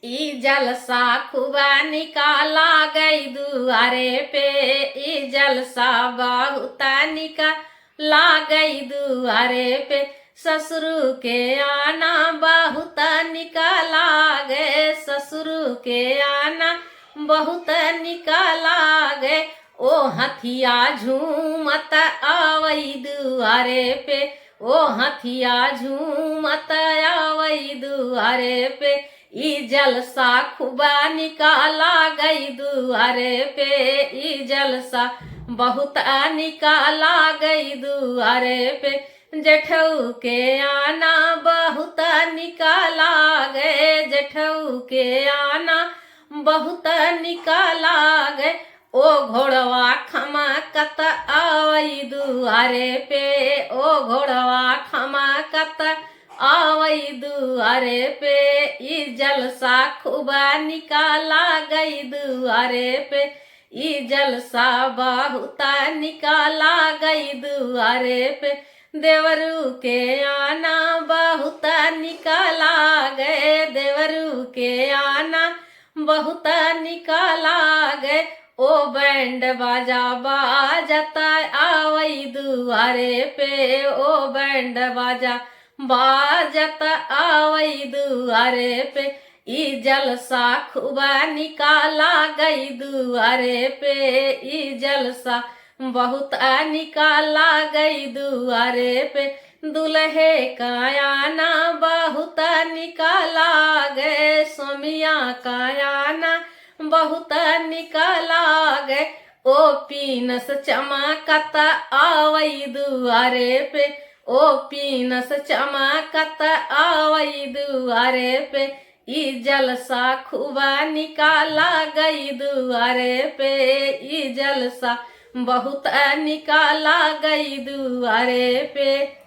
ई जलसा खुबा निकाला गई दुआरे पे। ई जलसा बहुत निकाला गई दुआरे पे। ससुर के आना बहुत निकाला गए। ससुर के आना बहुत निकाला गए। ओ हथिया झूमत आवई दुआरे पे। ओ हथिया झूमत आवई दुआरे पे। ई जलसा खुबा निकाला गई दुआरे पे। ई जलसा बहुत निकाला गई दुआरे पे। जेठऊ के आना बहुत निकाला गए। जेठऊ के आना बहुत निकाला गए। ओ घोड़वा खमकत आवई दुआरे पे। ओ घोड़वा खमकत आवई दुआरे पे। ई जलसा खुबा निकाला गई दुआरे पे। ई जलसा बहुत निकाला गई दुआरे पे। देवरू के आना बहुत निकाला गए। देवरू के आना बहुत निकाला गए। ओ बैंड बाजा बाजता आवई दुआरे पे। ओ बैंड बाजा बाजत आवई दुआरे पे। ई जलसा खुबा निकाला गई दुआरे पे। ई जलसा बहुत निकाला गई दुआरे पे। दुल्हे का आना बहुत निकाला गए। सोमिया का आना बहुत निकाला गए। ओ पीनस चमकत आवई दुआरे पे। ओ पीनस चमकत आवई दुआरे पे। ई जलसा खुबा निकाला गई दुआरे पे। ई जलसा बहुत निकाला गई दुआरे पे।